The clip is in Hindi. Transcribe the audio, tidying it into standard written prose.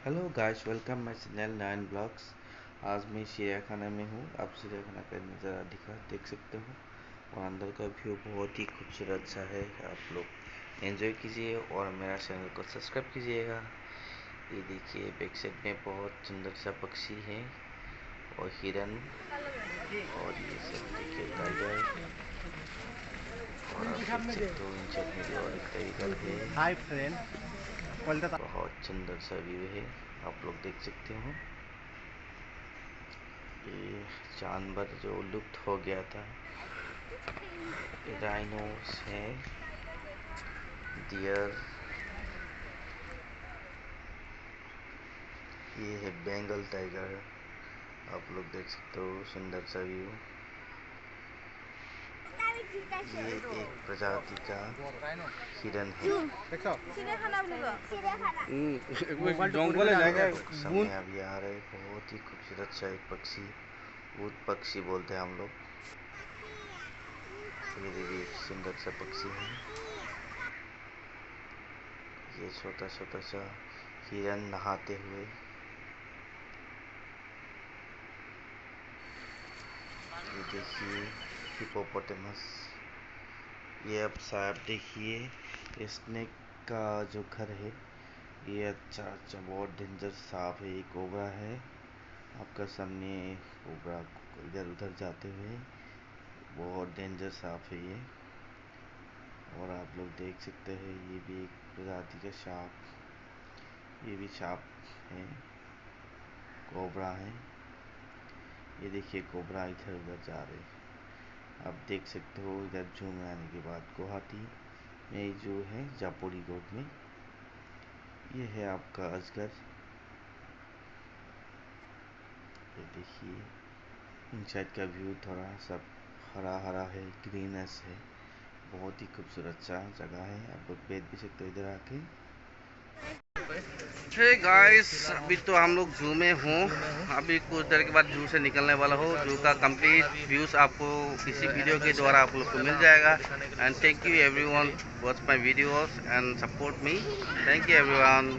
Hello guys, welcome my channel nine blogs. आज मैं चिड़ियाखाना में हूँ। आप चिड़ियाखाना का नज़ारा देख सकते हो और अंदर का व्यू बहुत ही खूबसूरत सा है। आप लोग एंजॉय कीजिए और मेरा चैनल को सब्सक्राइब कीजिएगा। ये देखिए, बैक साइड में बहुत सुंदर सा पक्षी है और हिरन, और ये सब देखिए टाइगर, और आप देख सकते हो इन सब में और एक टाइगर है। Hi friend, Kolkata. बहुत सुंदर सा व्यू है, आप लोग देख सकते हो। ये जानवर जो लुप्त हो गया था, राइनोस है, डियर, ये है बंगाल टाइगर। आप लोग देख सकते हो सुंदर सा व्यू। ये एक प्रजाति का हिरन है। जंगल समय अभी आ रहा है, बहुत ही खूबसूरत सा एक पक्षी, ऊँट पक्षी बोलते हैं हम लोग। ये देखिए, एक सुंदर सा पक्षी है। ये छोटा छोटा सा हिरन नहाते हुए। ये देखिए हिपोपोटामस। ये अब साहब देखिए, स्नेक का जो घर है, ये अच्छा अच्छा बहुत डेंजर सांप है। ये कोबरा है आपका सामने, कोबरा इधर उधर जाते हुए, बहुत डेंजर सांप है ये। और आप लोग देख सकते हैं, ये भी एक प्रजाति का सांप, ये भी सांप है, कोबरा है। ये देखिए कोबरा इधर उधर जा रहे हैं। आप देख सकते हो इधर जू में आने के बाद गुवाहाटी में जो है जापोरी रोड में, ये है आपका अजगर। ये देखिए इनसाइड का व्यू, थोड़ा सब हरा हरा है, ग्रीनस है, बहुत ही खूबसूरत सा जगह है। आप लोग बैठ भी सकते हो इधर आके। हे गाइस, अभी तो हम लोग जू में हूँ। अभी कुछ देर के बाद जू से निकलने वाला हो। जू का कंप्लीट व्यूज आपको इसी वीडियो के द्वारा आप लोग को मिल जाएगा। And thank you everyone, watch my videos and support me. Thank you everyone.